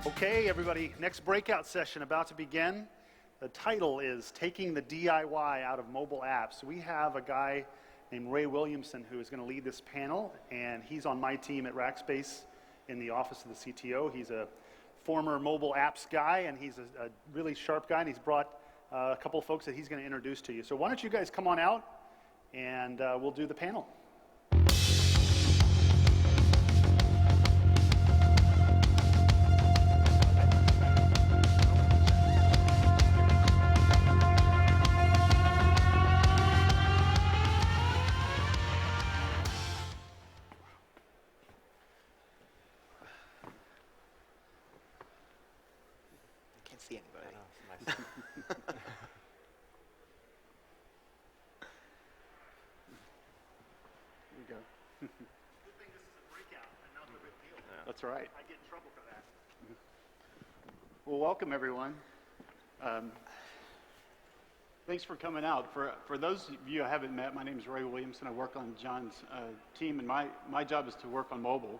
Okay, everybody, next breakout session about to begin. The title is Taking the DIY Out of Mobile Apps. We have a guy named Williamson who is going to lead this panel, and he's on my team at Rackspace in the office of the CTO. He's a former mobile apps guy, and he's a really sharp guy, and he's brought a couple of folks that he's going to introduce to you. So why don't you guys come on out, and we'll do the panel. See anybody. Here we go. Good thing this is a breakout and not a big deal. Yeah. That's right. I get in trouble for that. Well, welcome everyone. Thanks for coming out. For those of you I haven't met, my name is Williamson. I work on John's team, and my job is to work on mobile.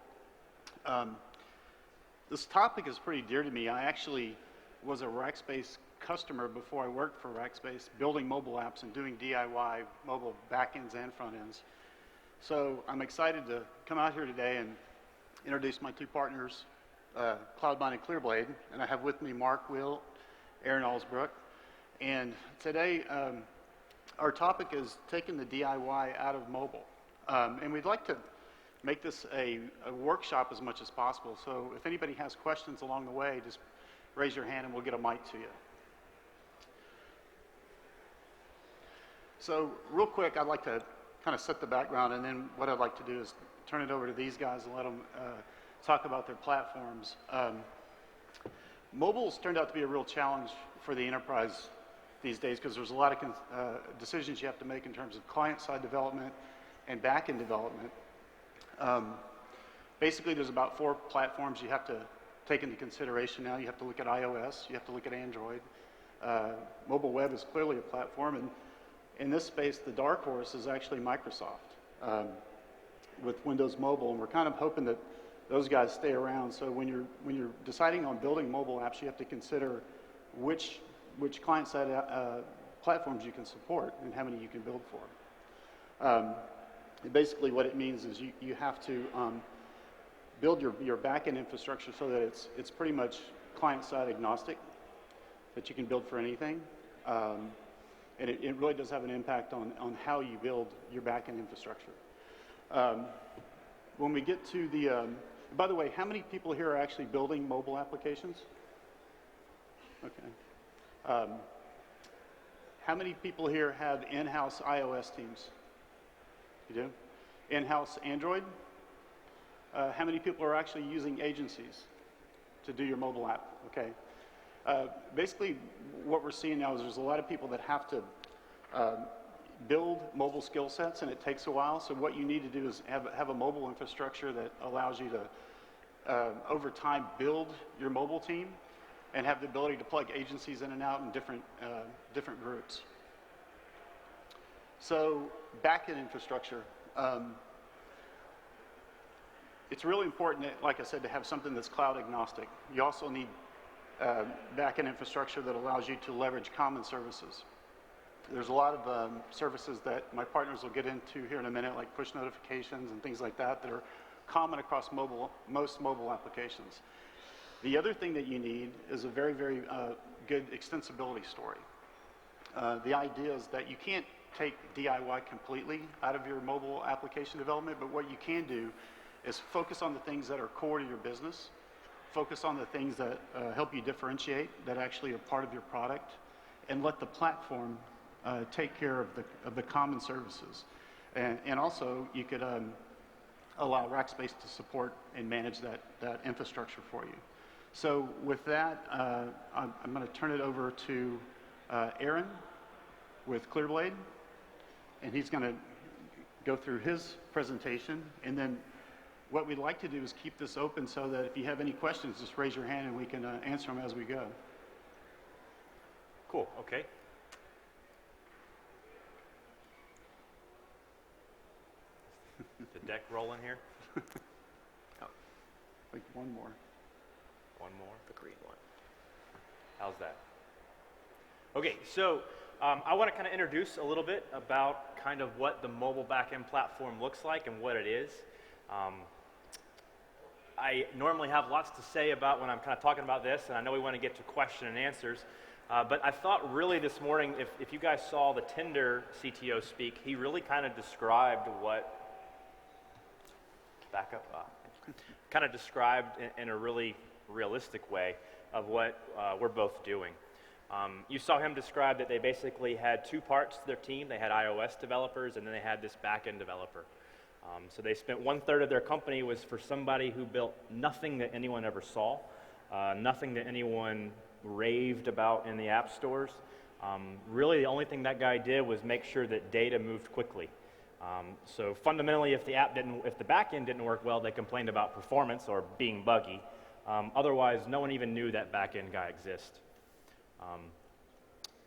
This topic is pretty dear to me. I actually was a Rackspace customer before I worked for Rackspace, building mobile apps and doing DIY mobile backends and front ends. So I'm excited to come out here today and introduce my two partners, CloudMine and ClearBlade, and I have with me Marc, Will, Aaron Allsbrook. And today our topic is taking the DIY out of mobile. And we'd like to make this a workshop as much as possible. So if anybody has questions along the way, just raise your hand and we'll get a mic to you. So real quick, I'd like to kind of set the background, and then what I'd like to do is turn it over to these guys and let them talk about their platforms. Mobile's turned out to be a real challenge for the enterprise these days because there's a lot of decisions you have to make in terms of client-side development and back-end development. Basically, there's about 4 platforms you have to take into consideration now. You have to look at iOS, you have to look at Android. Mobile web is clearly a platform, and in this space, the dark horse is actually Microsoft with Windows Mobile, and we're kind of hoping that those guys stay around. So when you're deciding on building mobile apps, you have to consider which client-side platforms you can support and how many you can build for. Basically, what it means is you have to build your back-end infrastructure so that it's pretty much client-side agnostic, that you can build for anything. And it really does have an impact on how you build your back-end infrastructure. When we get to the, by the way, how many people here are actually building mobile applications? Okay. How many people here have in-house iOS teams? You do? In-house Android? How many people are actually using agencies to do your mobile app? Okay. Basically, what we're seeing now is there's a lot of people that have to build mobile skill sets, and it takes a while. So what you need to do is have a mobile infrastructure that allows you to, over time, build your mobile team and have the ability to plug agencies in and out in different groups. So back-end infrastructure. It's really important, like I said, to have something that's cloud agnostic. You also need back-end infrastructure that allows you to leverage common services. There's a lot of services that my partners will get into here in a minute, like push notifications and things like that are common across most mobile applications. The other thing that you need is a very, very good extensibility story. The idea is that you can't take DIY completely out of your mobile application development, but what you can do is focus on the things that are core to your business, focus on the things that help you differentiate, that actually are part of your product, and let the platform take care of the common services. And also, you could allow Rackspace to support and manage that infrastructure for you. So with that, I'm going to turn it over to Aaron with ClearBlade, and he's going to go through his presentation, and then what we'd like to do is keep this open so that if you have any questions, just raise your hand and we can answer them as we go. Cool, okay. The deck rolling here? Like one more. One more. The green one. How's that? Okay, so I want to kind of introduce a little bit about kind of what the mobile backend platform looks like and what it is. I normally have lots to say about when I'm kind of talking about this, and I know we want to get to question and answers, but I thought really this morning, if you guys saw the Tinder CTO speak, he really kind of described what, kind of described in a really realistic way of what we're both doing. You saw him describe that they basically had two parts to their team. They had iOS developers, and then they had this back-end developer. So they spent 1/3 of their company was for somebody who built nothing that anyone ever saw, nothing that anyone raved about in the app stores. Really, the only thing that guy did was make sure that data moved quickly. So fundamentally, if the back-end didn't work well, they complained about performance or being buggy. Otherwise, no one even knew that back-end guy existed.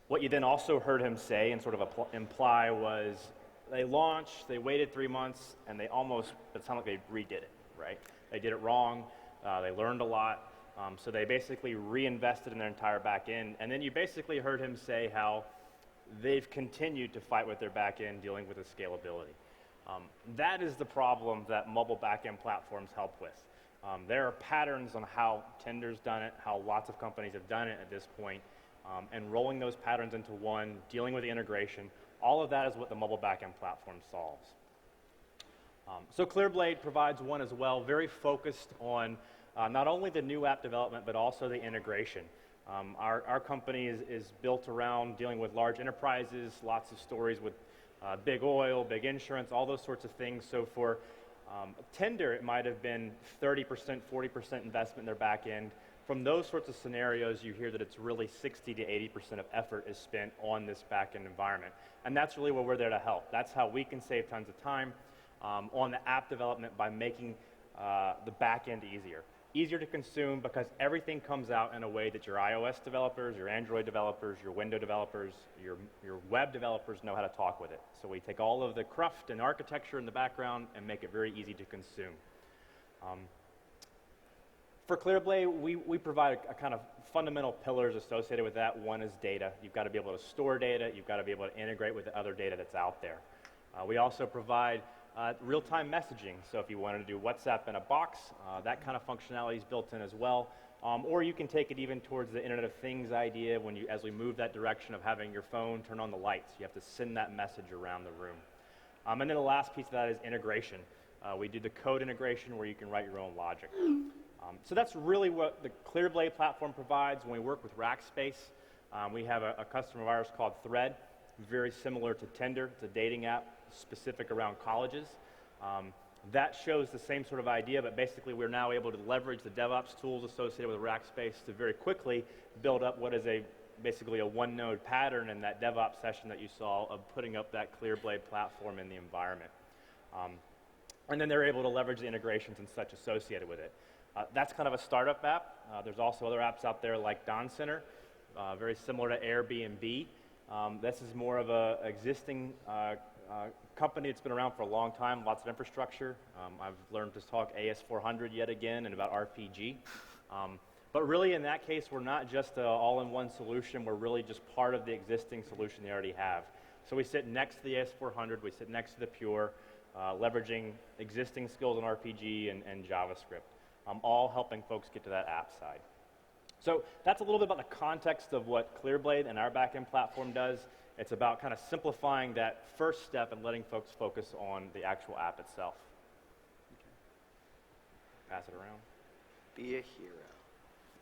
What you then also heard him say and sort of imply was they launched, they waited 3 months, and it sounded like they redid it, right? They did it wrong, they learned a lot, so they basically reinvested in their entire back end, and then you basically heard him say how they've continued to fight with their back end, dealing with the scalability. That is the problem that mobile back end platforms help with. There are patterns on how Tinder's done it, how lots of companies have done it at this point, and rolling those patterns into one, dealing with the integration, all of that is what the mobile backend platform solves. So ClearBlade provides one as well, very focused on not only the new app development, but also the integration. Our company is built around dealing with large enterprises, lots of stories with big oil, big insurance, all those sorts of things. So for Tinder, it might have been 30%, 40% investment in their back end. From those sorts of scenarios, you hear that it's really 60 to 80% of effort is spent on this back-end environment. And that's really where we're there to help. That's how we can save tons of time on the app development by making the back-end easier. Easier to consume because everything comes out in a way that your iOS developers, your Android developers, your Windows developers, your web developers know how to talk with it. So we take all of the cruft and architecture in the background and make it very easy to consume. For ClearBlade, we provide a kind of fundamental pillars associated with that. One is data. You've got to be able to store data. You've got to be able to integrate with the other data that's out there. We also provide real-time messaging. So if you wanted to do WhatsApp in a box, that kind of functionality is built in as well. Or you can take it even towards the Internet of Things idea as we move that direction of having your phone turn on the lights. You have to send that message around the room. And then the last piece of that is integration. We do the code integration where you can write your own logic. So that's really what the ClearBlade platform provides. When we work with Rackspace, we have a customer of ours called Thread, very similar to Tinder. It's a dating app specific around colleges. That shows the same sort of idea, but basically we're now able to leverage the DevOps tools associated with Rackspace to very quickly build up what is basically a one-node pattern in that DevOps session that you saw of putting up that ClearBlade platform in the environment. And then they're able to leverage the integrations and such associated with it. That's kind of a startup app. There's also other apps out there like Dawn Center, very similar to Airbnb. This is more of an existing company that's been around for a long time, lots of infrastructure. I've learned to talk AS400 yet again and about RPG. But really in that case, we're not just an all-in-one solution, we're really just part of the existing solution they already have. So we sit next to the AS400, we sit next to the Pure, leveraging existing skills in RPG and JavaScript. All helping folks get to that app side. So that's a little bit about the context of what ClearBlade and our backend platform does. It's about kind of simplifying that first step and letting folks focus on the actual app itself. Okay. Pass it around. Be a hero.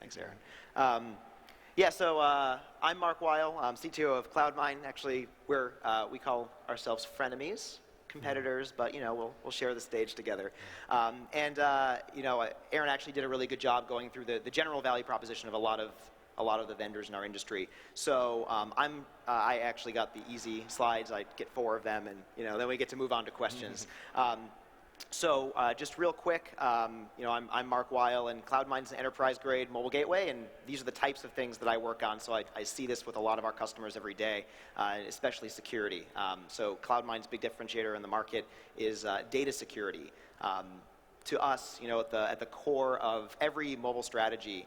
Thanks, Aaron. So I'm Marc Weil. I'm CTO of CloudMine. Actually, we call ourselves frenemies. Competitors, but we'll share the stage together. Aaron actually did a really good job going through the general value proposition of a lot of the vendors in our industry. So I actually got the easy slides. I get 4 of them, and then we get to move on to questions. So just real quick, I'm Marc Weil, and CloudMine's an enterprise-grade mobile gateway, and these are the types of things that I work on. So I see this with a lot of our customers every day, especially security. So CloudMine's big differentiator in the market is data security. to us, at the core of every mobile strategy,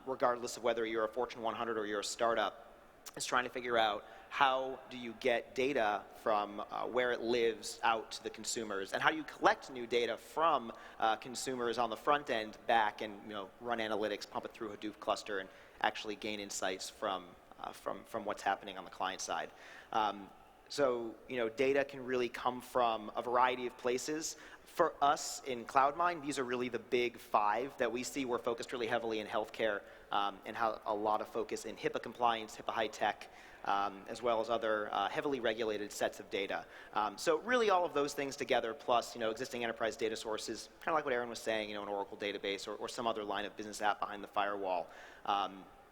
regardless of whether you're a Fortune 100 or you're a startup, is trying to figure out how do you get data from where it lives out to the consumers, and how do you collect new data from consumers on the front end back and run analytics, pump it through a Hadoop cluster, and actually gain insights from what's happening on the client side. So data can really come from a variety of places. For us in CloudMine, these are really the big five that we see. We're focused really heavily in healthcare and have a lot of focus in HIPAA compliance, HIPAA high tech, as well as other heavily regulated sets of data. So really all of those things together, plus existing enterprise data sources, kind of like what Aaron was saying, an Oracle database or some other line of business app behind the firewall,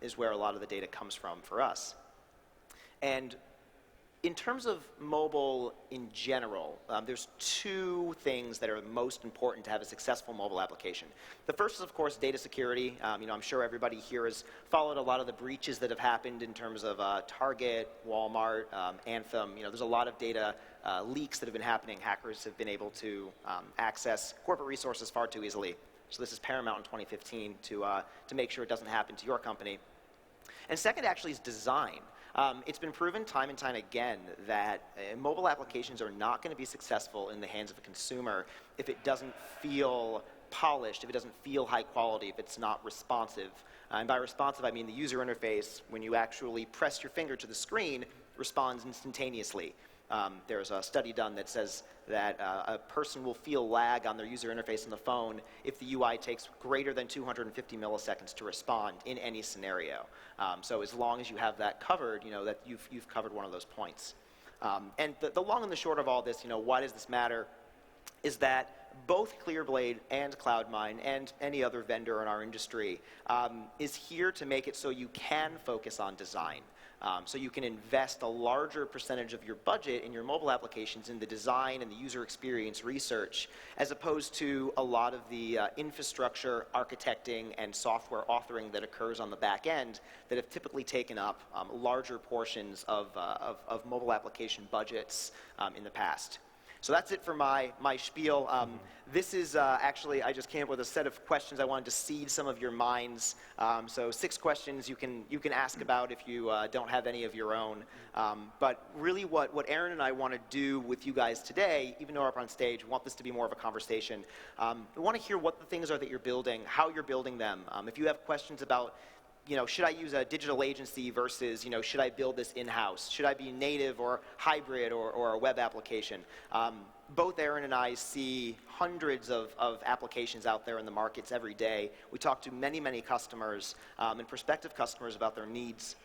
is where a lot of the data comes from for us. And in terms of mobile in general, there's two things that are most important to have a successful mobile application. The first is, of course, data security. I'm sure everybody here has followed a lot of the breaches that have happened in terms of Target, Walmart, Anthem. There's a lot of data leaks that have been happening. Hackers have been able to access corporate resources far too easily. So this is paramount in 2015 to make sure it doesn't happen to your company. And second actually is design. It's been proven time and time again that mobile applications are not going to be successful in the hands of a consumer if it doesn't feel polished, if it doesn't feel high quality, if it's not responsive. And by responsive, I mean the user interface, when you actually press your finger to the screen, responds instantaneously. There's a study done that says that a person will feel lag on their user interface on the phone if the UI takes greater than 250 milliseconds to respond in any scenario. So as long as you have that covered, that you've covered one of those points. And the long and the short of all this, why does this matter, is that both ClearBlade and CloudMine and any other vendor in our industry is here to make it so you can focus on design. So you can invest a larger percentage of your budget in your mobile applications in the design and the user experience research, as opposed to a lot of the infrastructure architecting and software authoring that occurs on the back end that have typically taken up larger portions of mobile application budgets in the past. So that's it for my spiel. This is actually, I just came up with a set of questions I wanted to seed some of your minds. So 6 questions you can ask about if you don't have any of your own. But really what Aaron and I want to do with you guys today, even though we're up on stage, we want this to be more of a conversation. We want to hear what the things are that you're building, how you're building them. If you have questions about should I use a digital agency versus, should I build this in-house? Should I be native or hybrid or a web application? Both Aaron and I see hundreds of applications out there in the markets every day. We talk to many, many customers and prospective customers about their needs.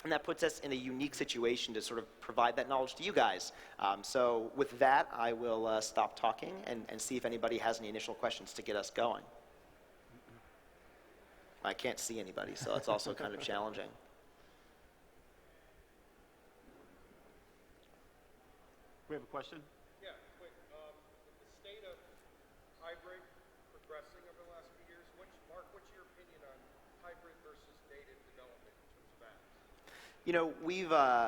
And that puts us in a unique situation to sort of provide that knowledge to you guys. So with that, I will stop talking and see if anybody has any initial questions to get us going. I can't see anybody, so it's also kind of challenging. We have a question? Yeah, quick. With the state of hybrid progressing over the last few years, Marc, what's your opinion on hybrid versus native development in terms of apps?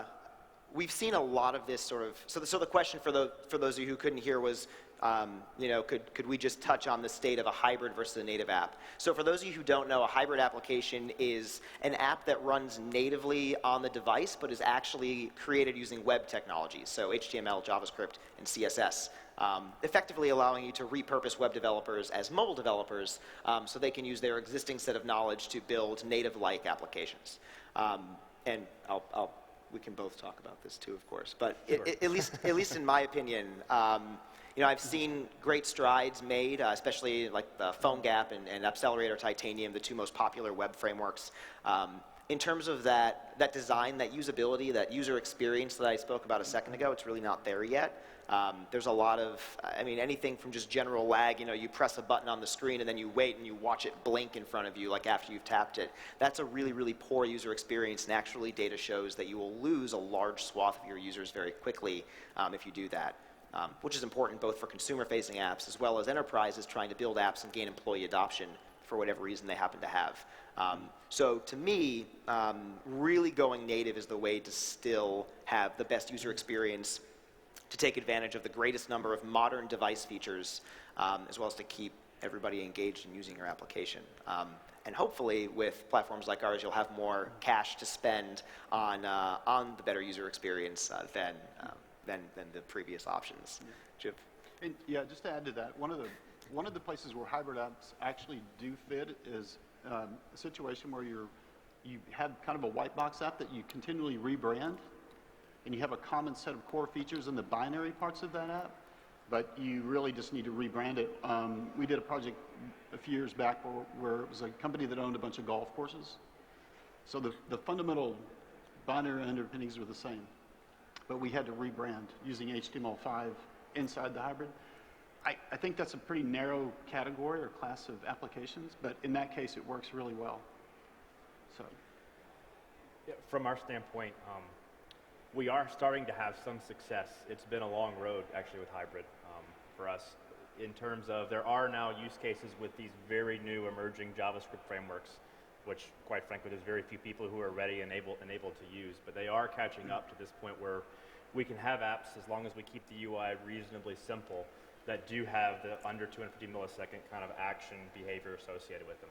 We've seen a lot of this sort of. So the question for those of you who couldn't hear was, could we just touch on the state of a hybrid versus a native app? So for those of you who don't know, a hybrid application is an app that runs natively on the device, but is actually created using web technologies, so HTML, JavaScript, and CSS, effectively allowing you to repurpose web developers as mobile developers so they can use their existing set of knowledge to build native-like applications. And we can both talk about this too, of course, but Sure. at least in my opinion, I've seen great strides made, especially like the PhoneGap and Accelerator Titanium, the 2 most popular web frameworks. In terms of that design, that usability, that user experience that I spoke about a second ago, it's really not there yet. There's a lot of, anything from just general lag, you press a button on the screen and then you wait and you watch it blink in front of you like after you've tapped it. That's a really, really poor user experience, and actually data shows that you will lose a large swath of your users very quickly if you do that. Which is important both for consumer-facing apps as well as enterprises trying to build apps and gain employee adoption for whatever reason they happen to have. So to me, really going native is the way to still have the best user experience, to take advantage of the greatest number of modern device features, as well as to keep everybody engaged in using your application. And hopefully, with platforms like ours, you'll have more cash to spend on the better user experience than the previous options. Jim? And yeah, just to add to that, one of the places where hybrid apps actually do fit is a situation where you have kind of a white box app that you continually rebrand, and you have a common set of core features in the binary parts of that app, but you really just need to rebrand it. We did a project a few years back where it was a company that owned a bunch of golf courses. So the fundamental binary underpinnings were the same, but we had to rebrand using HTML5 inside the hybrid. I think that's a pretty narrow category or class of applications, but in that case, it works really well. So, yeah, from our standpoint, we are starting to have some success. It's been a long road, actually, with hybrid for us, in terms of there are now use cases with these very new emerging JavaScript frameworks, which, quite frankly, there's very few people who are ready and able to use, but they are catching up to this point where we can have apps, as long as we keep the UI reasonably simple, that do have the under 250 millisecond kind of action behavior associated with them.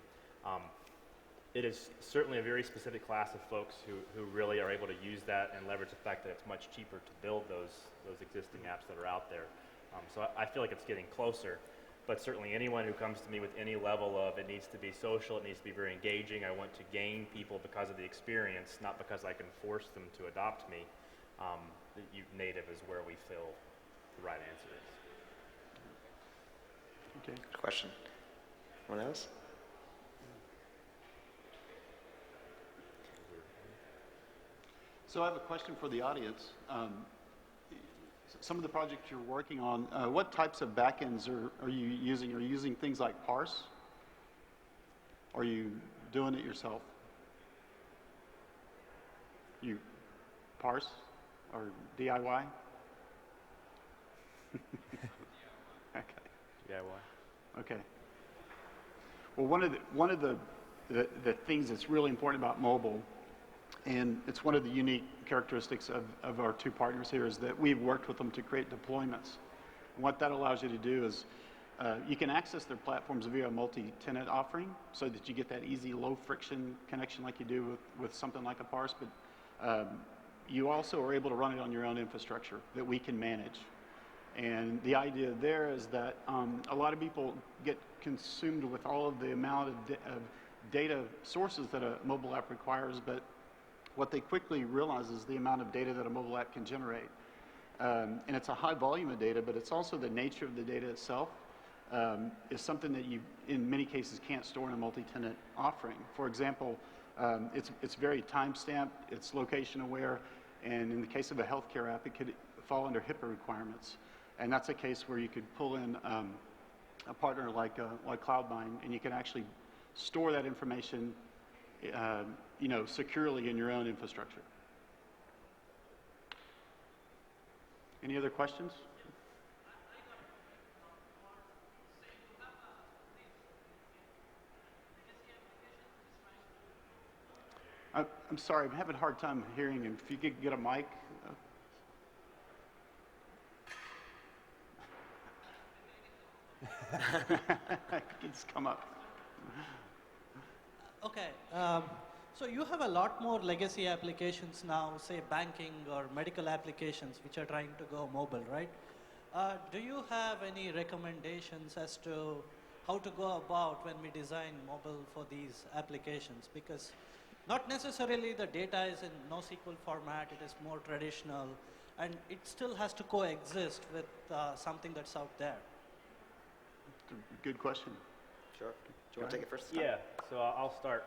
It is certainly a very specific class of folks who really are able to use that and leverage the fact that it's much cheaper to build those existing apps that are out there. So I feel like it's getting closer, but certainly anyone who comes to me with any level of it needs to be social, it needs to be very engaging, I want to gain people because of the experience, not because I can force them to adopt me, native is where we feel the right answer is. okay. Good question. Anyone else? So I have a question for the audience. Some of the projects you're working on, what types of backends are you using? Are you using things like parse? Or are you doing it yourself? You parse or DIY? Okay. DIY. Okay. Well, one of the things that's really important about mobile, and it's one of the unique characteristics of our two partners here, is that we've worked with them to create deployments. And what that allows you to do is you can access their platforms via a multi-tenant offering so that you get that easy, low-friction connection like you do with something like a parse, but you also are able to run it on your own infrastructure that we can manage. And the idea there is that a lot of people get consumed with all of the amount of data sources that a mobile app requires, but what they quickly realize is the amount of data that a mobile app can generate. And it's a high volume of data, but it's also the nature of the data itself is something that you, in many cases, can't store in a multi-tenant offering. For example, it's very time-stamped, it's location-aware, and in the case of a healthcare app, it could fall under HIPAA requirements. And that's a case where you could pull in a partner like CloudMine, and you can actually store that information securely in your own infrastructure. Any other questions? I'm sorry, I'm having a hard time hearing him. If you could get a mic. It's come up. Okay. So you have a lot more legacy applications now, say banking or medical applications, which are trying to go mobile, right? Do you have any recommendations as to how to go about when we design mobile for these applications? Because not necessarily the data is in NoSQL format, it is more traditional, and it still has to coexist with something that's out there. Good question. Sure. Do you want to take it first? Yeah, so I'll start.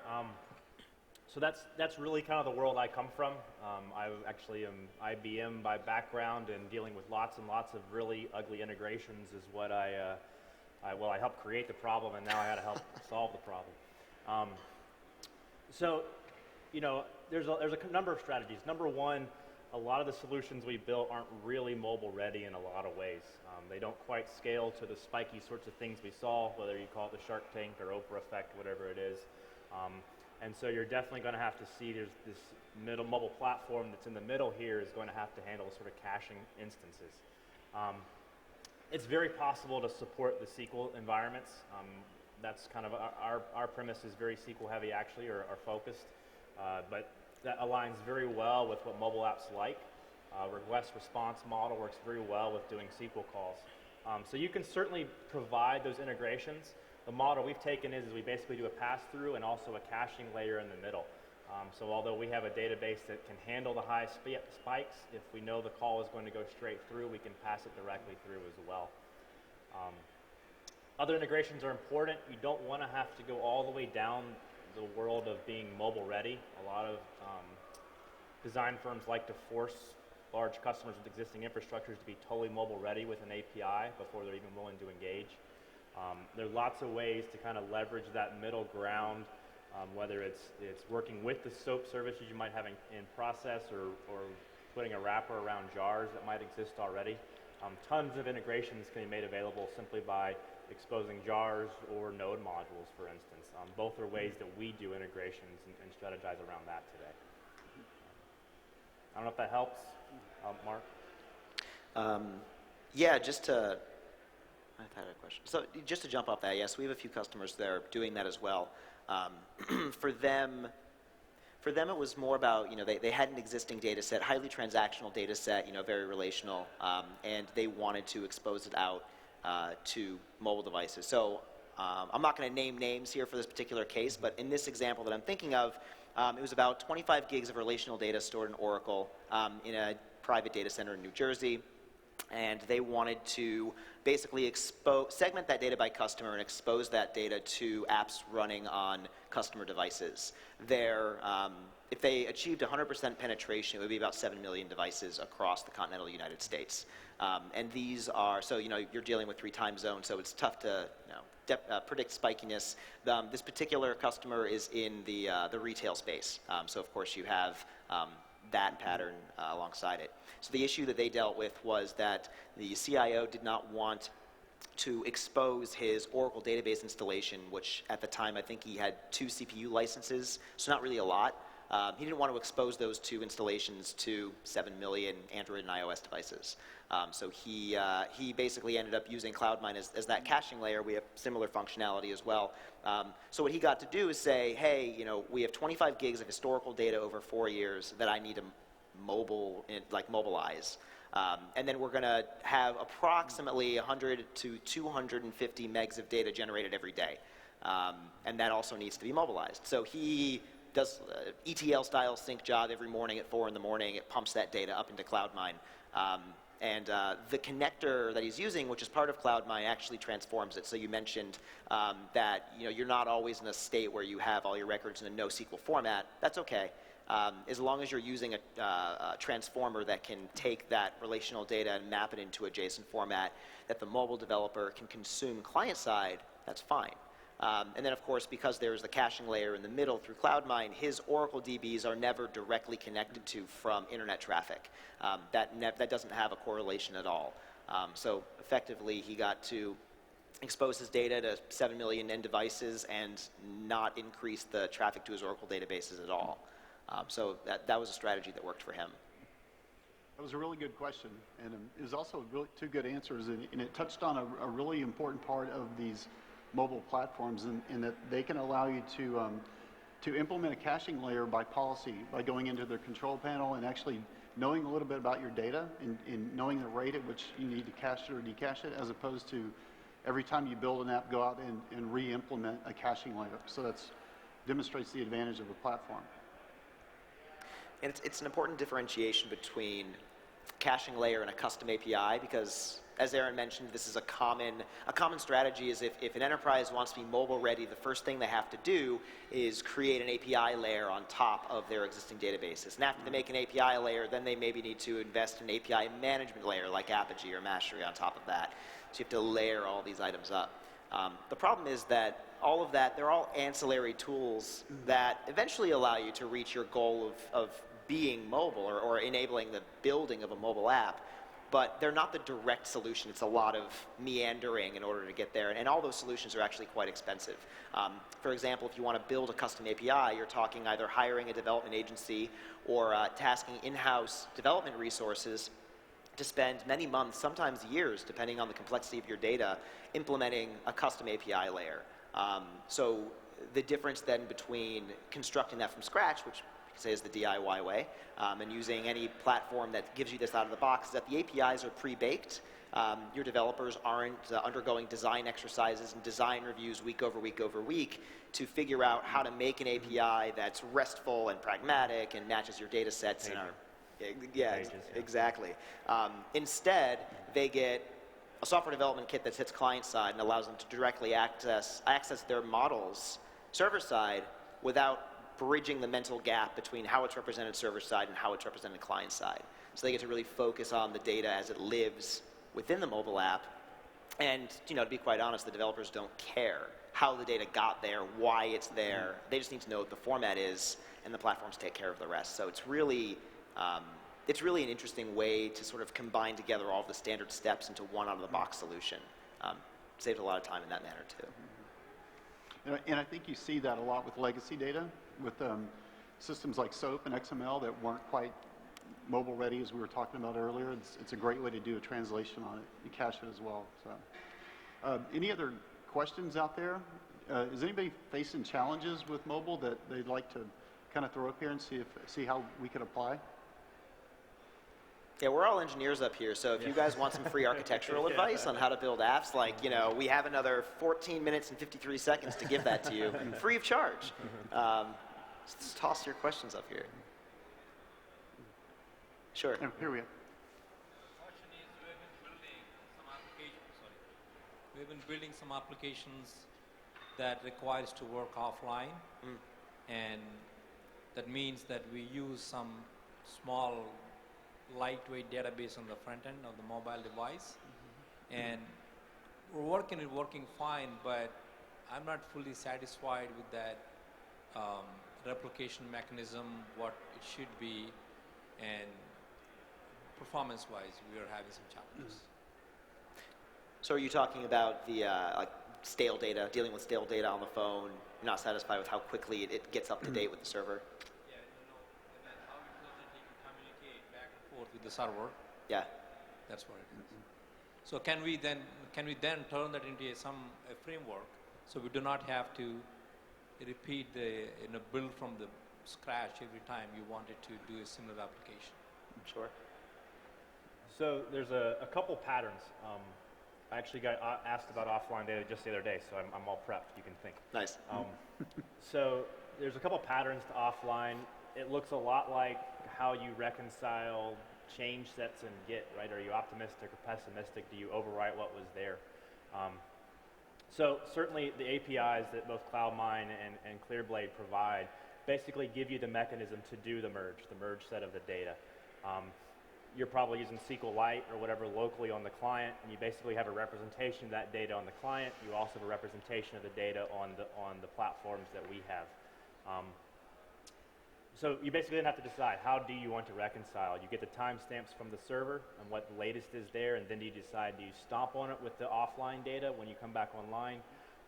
So that's really kind of the world I come from. I actually am IBM by background, and dealing with lots and lots of really ugly integrations is what I helped create the problem, and now I had to help solve the problem. So, there's a number of strategies. Number one, a lot of the solutions we built aren't really mobile ready in a lot of ways. They don't quite scale to the spiky sorts of things we saw, whether you call it the Shark Tank or Oprah effect, whatever it is. And so you're definitely going to have to see there's this middle mobile platform that's in the middle here is going to have to handle sort of caching instances. It's very possible to support the SQL environments. That's kind of our premise is very SQL heavy actually, or focused, but that aligns very well with what mobile apps like. Request response model works very well with doing SQL calls. So you can certainly provide those integrations. The model we've taken is we basically do a pass-through and also a caching layer in the middle. So although we have a database that can handle the high spikes, if we know the call is going to go straight through, we can pass it directly through as well. Other integrations are important. You don't want to have to go all the way down the world of being mobile ready. A lot of design firms like to force large customers with existing infrastructures to be totally mobile ready with an API before they're even willing to engage. There are lots of ways to kind of leverage that middle ground, whether it's working with the SOAP services you might have in process or putting a wrapper around jars that might exist already. Tons of integrations can be made available simply by exposing jars or node modules, for instance. Both are ways that we do integrations and strategize around that today. I don't know if that helps, Mark? Yeah, I had a question. So just to jump off that, yes, we have a few customers that are doing that as well. For them it was more about, they had an existing data set, highly transactional data set, very relational, and they wanted to expose it out to mobile devices. So I'm not going to name names here for this particular case, but in this example that I'm thinking of, it was about 25 gigs of relational data stored in Oracle in a private data center in New Jersey. And they wanted to basically segment that data by customer and expose that data to apps running on customer devices. If they achieved 100% penetration, it would be about 7 million devices across the continental United States. And these are, so you're dealing with 3 time zones, so it's tough to predict spikiness. This particular customer is in the retail space, so of course you have that pattern alongside it. So the issue that they dealt with was that the CIO did not want to expose his Oracle database installation, which at the time I think he had 2 CPU licenses, so not really a lot. He didn't want to expose those 2 installations to 7 million Android and iOS devices. So he basically ended up using CloudMine as that caching layer. We have similar functionality as well. So what he got to do is say, hey, we have 25 gigs of historical data over 4 years that I need to mobilize. And then we're going to have approximately 100 to 250 megs of data generated every day. And that also needs to be mobilized. So he does ETL style sync job every morning at 4 in the morning. It pumps that data up into CloudMine. And the connector that he's using, which is part of CloudMine, actually transforms it. So you mentioned that you're not always in a state where you have all your records in a NoSQL format. That's okay. As long as you're using a transformer that can take that relational data and map it into a JSON format that the mobile developer can consume client-side, that's fine. And then, of course, because there's the caching layer in the middle through CloudMine, his Oracle DBs are never directly connected to from internet traffic. That doesn't have a correlation at all. So effectively, he got to expose his data to 7 million end devices and not increase the traffic to his Oracle databases at all. So that was a strategy that worked for him. That was a really good question, and it was also really 2 good answers, and it touched on a really important part of these mobile platforms, in that they can allow you to implement a caching layer by policy, by going into their control panel and actually knowing a little bit about your data and knowing the rate at which you need to cache it or decache it, as opposed to every time you build an app, go out and re-implement a caching layer. So that demonstrates the advantage of the platform. And it's an important differentiation between caching layer and a custom API, because as Aaron mentioned, this is a common strategy is if an enterprise wants to be mobile ready, the first thing they have to do is create an API layer on top of their existing databases. And after they make an API layer, then they maybe need to invest in an API management layer like Apogee or Mastery on top of that. So you have to layer all these items up. The problem is that all of that, they're all ancillary tools that eventually allow you to reach your goal of being mobile or enabling the building of a mobile app, but they're not the direct solution. It's a lot of meandering in order to get there, and all those solutions are actually quite expensive. For example, if you want to build a custom API, you're talking either hiring a development agency or tasking in-house development resources to spend many months, sometimes years, depending on the complexity of your data, implementing a custom API layer. So the difference then between constructing that from scratch, which you can say is the DIY way, and using any platform that gives you this out of the box, is that the APIs are pre-baked. Your developers aren't undergoing design exercises and design reviews week over week over week to figure out how to make an API that's restful and pragmatic and matches your data sets and exactly. Instead, they get a software development kit that sits client side and allows them to directly access their models server side without bridging the mental gap between how it's represented server side and how it's represented client side. So they get to really focus on the data as it lives within the mobile app. And to be quite honest, the developers don't care how the data got there, why it's there. They just need to know what the format is, and the platforms take care of the rest. So it's really an interesting way to sort of combine together all of the standard steps into one out-of-the-box solution. Saves a lot of time in that manner, too. And I think you see that a lot with legacy data, with systems like SOAP and XML that weren't quite mobile ready, as we were talking about earlier. It's a great way to do a translation on it and cache it as well. So, any other questions out there? Is anybody facing challenges with mobile that they'd like to kind of throw up here and see how we could apply? Yeah, we're all engineers up here, so if you guys want some free architectural advice on how to build apps, we have another 14 minutes and 53 seconds to give that to you, free of charge. Just toss your questions up here. Sure. And here we go. Question is, we've been building some applications that requires to work offline, and that means that we use some small lightweight database on the front end of the mobile device, and we're working fine, but I'm not fully satisfied with that replication mechanism, what it should be, and performance-wise, we are having some challenges. So are you talking about the stale data, dealing with stale data on the phone, you're not satisfied with how quickly it gets up to date with the server? Yeah, and then how we pleasantly communicate back and forth with the server. Yeah. That's what it is. So can we then turn that into a framework, so we do not have to repeat build from the scratch every time you wanted to do a similar application? Sure. So there's a couple patterns. I actually got asked about offline data just the other day, so I'm all prepped, you can think. Nice. So there's a couple patterns to offline. It looks a lot like how you reconcile change sets in Git, right? Are you optimistic or pessimistic? Do you overwrite what was there? So certainly the APIs that both CloudMine and ClearBlade provide basically give you the mechanism to do the merge set of the data. You're probably using SQLite or whatever locally on the client, and you basically have a representation of that data on the client. You also have a representation of the data on the platforms that we have. So you basically then have to decide, how do you want to reconcile? You get the timestamps from the server and what the latest is there, and then you decide, do you stomp on it with the offline data when you come back online,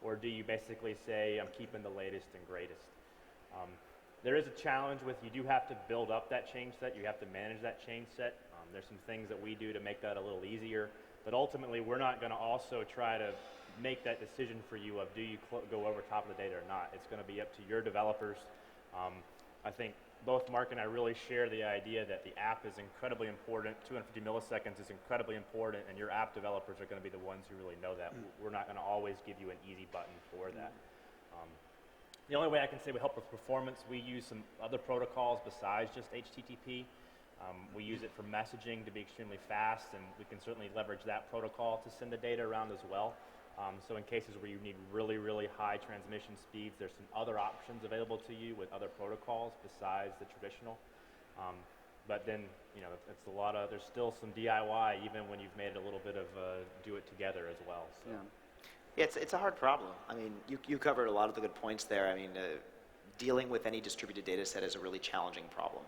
or do you basically say, I'm keeping the latest and greatest? There is a challenge with, you do have to build up that change set. You have to manage that change set. There's some things that we do to make that a little easier, but ultimately we're not going to also try to make that decision for you of, do you go over top of the data or not? It's going to be up to your developers. I think both Marc and I really share the idea that the app is incredibly important. 250 milliseconds is incredibly important, and your app developers are going to be the ones who really know that. We're not going to always give you an easy button for that. The only way I can say we help with performance, we use some other protocols besides just HTTP. We use it for messaging to be extremely fast, and we can certainly leverage that protocol to send the data around as well. So in cases where you need really, really high transmission speeds, there's some other options available to you with other protocols besides the traditional. But then, it's there's still some DIY even when you've made it a little bit of do it together as well. So. Yeah. It's a hard problem. I mean, you covered a lot of the good points there. I mean, dealing with any distributed data set is a really challenging problem.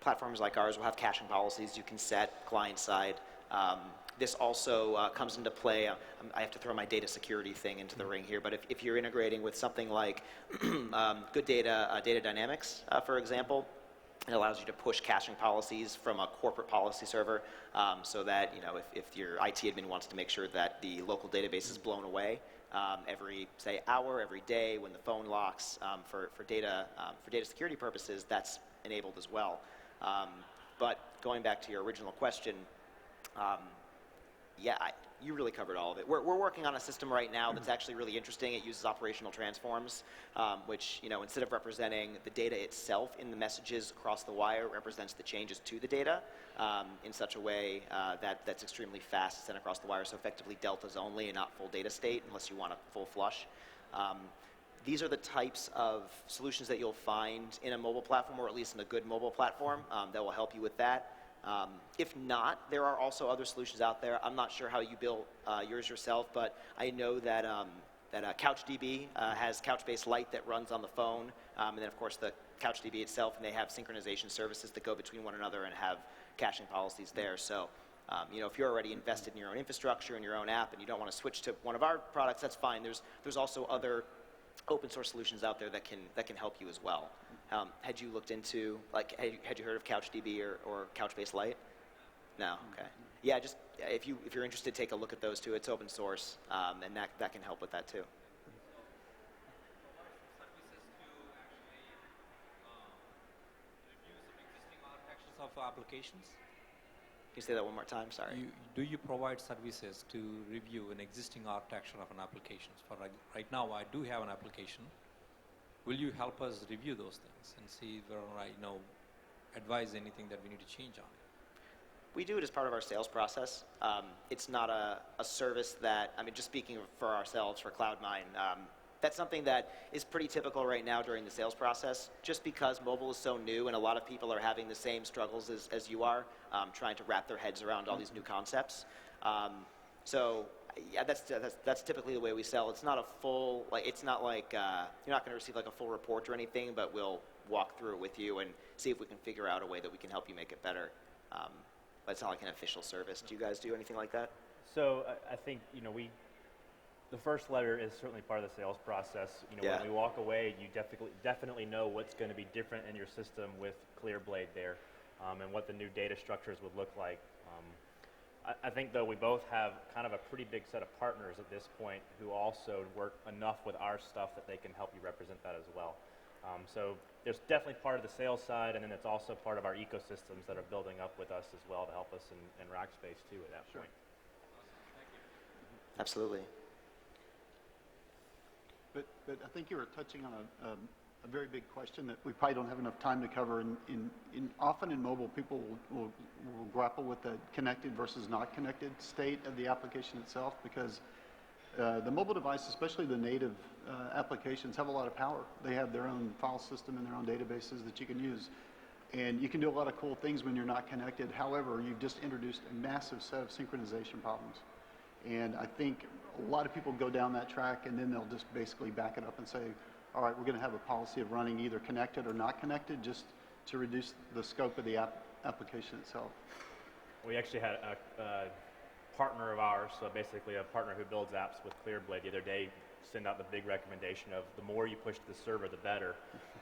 Platforms like ours will have caching policies you can set client side. This also comes into play. I have to throw my data security thing into the ring here, but if you're integrating with something like good data dynamics, for example, It allows you to push caching policies from a corporate policy server, so that if your IT admin wants to make sure that the local database is blown away every, say, hour, every day when the phone locks for data security purposes, that's enabled as well. But going back to your original question, you really covered all of it. We're working on a system right now that's actually really interesting. It uses operational transforms, which, instead of representing the data itself in the messages across the wire, it represents the changes to the data in such a way that's extremely fast sent across the wire, so effectively deltas only and not full data state unless you want a full flush. These are the types of solutions that you'll find in a mobile platform, or at least in a good mobile platform, that will help you with that. If not, there are also other solutions out there. I'm not sure how you built yours yourself, but I know that CouchDB has Couchbase Lite that runs on the phone, and then of course the CouchDB itself, and they have synchronization services that go between one another and have caching policies there. So, if you're already invested in your own infrastructure and your own app, and you don't want to switch to one of our products, that's fine. There's also other open source solutions out there that can help you as well. Had you looked into, had you heard of CouchDB or Couchbase Lite? No. Okay. Yeah, just if you're interested, take a look at those two. It's open source, and that can help with that too. Of applications? Can you say that one more time? Sorry. Do you provide services to review an existing architecture of an application? For right now, I do have an application. Will you help us review those things and see whether I advise anything that we need to change on it? We do it as part of our sales process. It's not a service that, just speaking for ourselves, for CloudMine, that's something that is pretty typical right now during the sales process, just because mobile is so new and a lot of people are having the same struggles as you are, trying to wrap their heads around all these new concepts. So yeah, that's typically the way we sell. It's not a full, it's not like, you're not going to receive like a full report or anything, but we'll walk through it with you and see if we can figure out a way that we can help you make it better. But it's not like an official service. Do you guys do anything like that? So I think, the first letter is certainly part of the sales process. Yeah. When we walk away, you definitely know what's going to be different in your system with ClearBlade there, and what the new data structures would look like. I think, though, we both have kind of a pretty big set of partners at this point who also work enough with our stuff that they can help you represent that as well. So there's definitely part of the sales side, and then it's also part of our ecosystems that are building up with us as well to help us in Rackspace, too, at that point. Absolutely. But I think you were touching on a very big question that we probably don't have enough time to cover. Often in mobile, people will grapple with the connected versus not connected state of the application itself, because the mobile device, especially the native applications, have a lot of power. They have their own file system and their own databases that you can use. And you can do a lot of cool things when you're not connected. However, you've just introduced a massive set of synchronization problems. And I think a lot of people go down that track, and then they'll just basically back it up and say, all right, we're going to have a policy of running either connected or not connected, just to reduce the scope of the application itself. We actually had a partner of ours, so basically a partner who builds apps with ClearBlade, the other day send out the big recommendation of the more you push to the server, the better,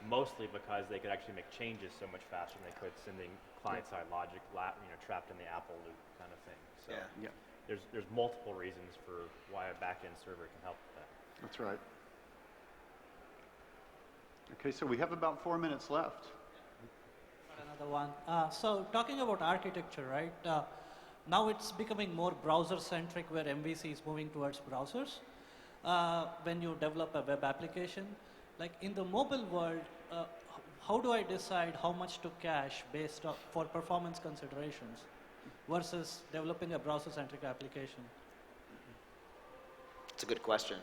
mostly because they could actually make changes so much faster than they could sending client-side logic, trapped in the Apple loop kind of thing. So Yeah. There's multiple reasons for why a back-end server can help with that. That's right. Okay, so we have about 4 minutes left. Got another one. So talking about architecture, right? Now it's becoming more browser-centric, where MVC is moving towards browsers. When you develop a web application, like in the mobile world, how do I decide how much to cache based on for performance considerations versus developing a browser-centric application? It's a good question.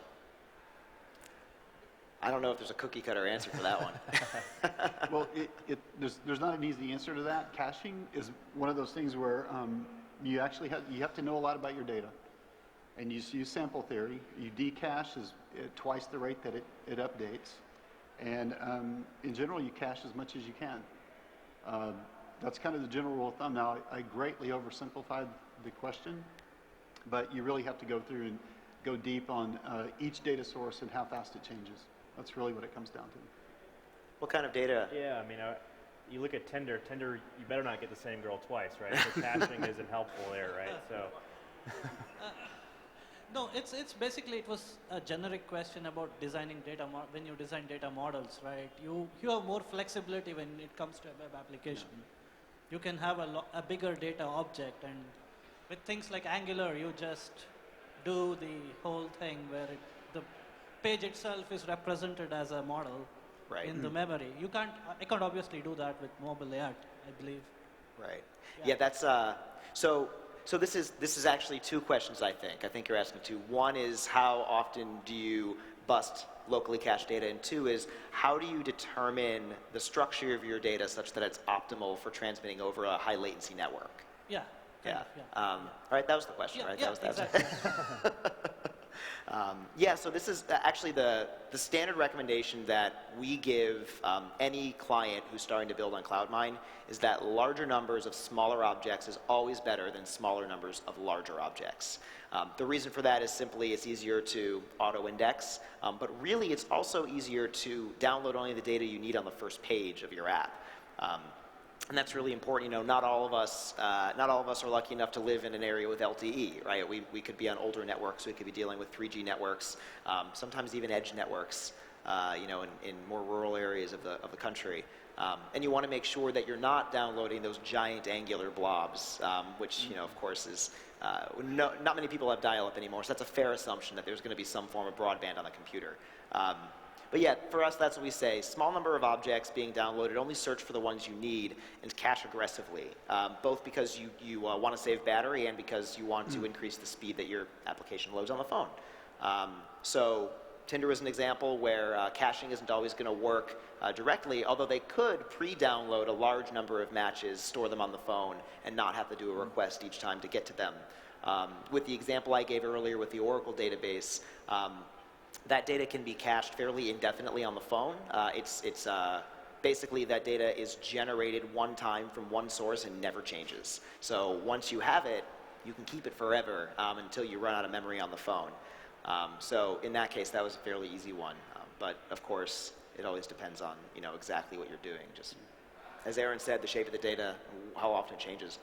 I don't know if there's a cookie-cutter answer for that one. Well, there's not an easy answer to that. Caching is one of those things where you have to know a lot about your data, and you use sample theory. You decache is twice the rate that it updates, and in general, you cache as much as you can. That's kind of the general rule of thumb. Now, I greatly oversimplified the question, but you really have to go through and go deep on each data source and how fast it changes. That's really what it comes down to. What kind of data? Yeah, you look at Tinder, you better not get the same girl twice, right? So caching isn't helpful there, right? So. No, it's basically, it was a generic question about designing when you design data models, right? You have more flexibility when it comes to a web application. You can have a bigger data object, and with things like Angular, you just do the whole thing where the page itself is represented as a model in the memory. I can't obviously do that with mobile yet, I believe. Right. Yeah, that's so this is actually two questions, I think. I think you're asking two. One is, how often do you bust locally cached data? And two is, how do you determine the structure of your data such that it's optimal for transmitting over a high latency network? Yeah. Yeah. All right, that was the question, right? Yeah, That was exactly. Yeah, so this is actually the standard recommendation that we give any client who's starting to build on CloudMine is that larger numbers of smaller objects is always better than smaller numbers of larger objects. The reason for that is simply it's easier to auto-index, but really it's also easier to download only the data you need on the first page of your app. And that's really important. You know, not all of us are lucky enough to live in an area with LTE, right? We could be on older networks. We could be dealing with 3G networks, sometimes even edge networks, you know, in more rural areas of the country. And you want to make sure that you're not downloading those giant Angular blobs, which, you know, of course is, not many people have dial-up anymore, so that's a fair assumption that there's going to be some form of broadband on the computer. But yeah, for us, that's what we say. Small number of objects being downloaded, only search for the ones you need and cache aggressively, both because you want to save battery and because you want to increase the speed that your application loads on the phone. So Tinder is an example where caching isn't always going to work directly, although they could pre-download a large number of matches, store them on the phone, and not have to do a request each time to get to them. With the example I gave earlier with the Oracle database, that data can be cached fairly indefinitely on the phone. It's basically that data is generated one time from one source and never changes. So once you have it, you can keep it forever until you run out of memory on the phone. So in that case, that was a fairly easy one. But of course, it always depends on, you know, exactly what you're doing. Just as Aaron said, the shape of the data, how often it changes.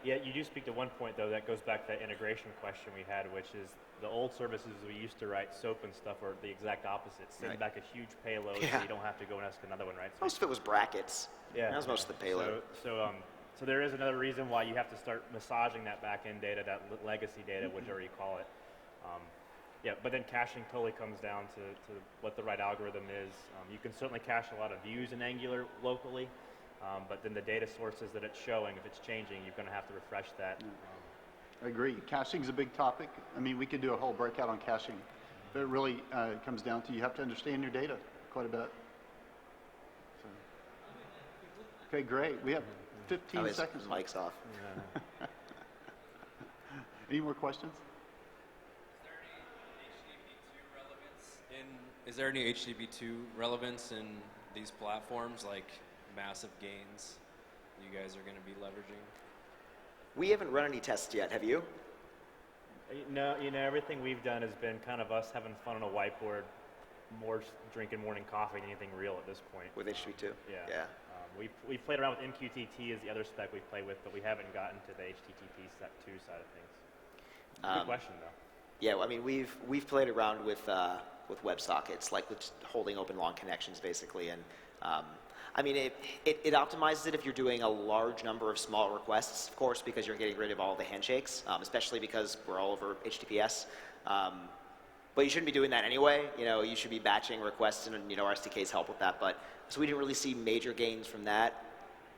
Yeah, you do speak to one point, though, that goes back to that integration question we had, which is the old services we used to write SOAP and stuff are the exact opposite. Send back a huge payload so you don't have to go and ask another one, right? So Most of it was brackets. yeah, That was most of the payload. So there is another reason why you have to start massaging that back-end data, that legacy data, whichever you call it. Yeah, but then caching totally comes down to what the right algorithm is. You can certainly cache a lot of views in Angular locally, but then the data sources that it's showing, if it's changing, you're going to have to refresh that. I agree. Caching is a big topic. I mean, we could do a whole breakout on caching, but it really comes down to you have to understand your data quite a bit. So. Okay, great. We have 15 seconds. Mic's off. Any more questions? Is there any HTTP2 relevance in these platforms, like massive gains you guys are going to be leveraging? We haven't run any tests yet. Have you? No, you know, everything we've done has been kind of us having fun on a whiteboard, more drinking morning coffee than anything real at this point. With HTTP2? Yeah. We've played around with MQTT as the other spec we play with, but we haven't gotten to the HTTP2 side of things. Good question, though. Yeah, I mean, we've played around with WebSockets, like with holding open long connections, basically, and I mean, it optimizes it if you're doing a large number of small requests, of course, because you're getting rid of all the handshakes, especially because we're all over HTTPS. But you shouldn't be doing that anyway. You know, you should be batching requests, and you know, our SDKs help with that. But so we didn't really see major gains from that.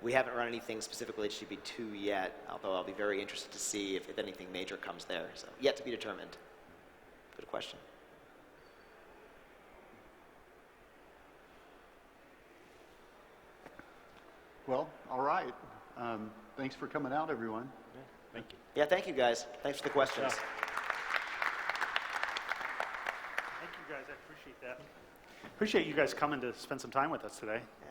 We haven't run anything specifically HTTP2 yet, although I'll be very interested to see if anything major comes there. So yet to be determined. Good question. Well, all right. Thanks for coming out, everyone. Yeah, thank you. Yeah, thank you guys. Thanks for the questions. Yeah. Thank you guys, I appreciate that. Appreciate you guys coming to spend some time with us today. Yeah.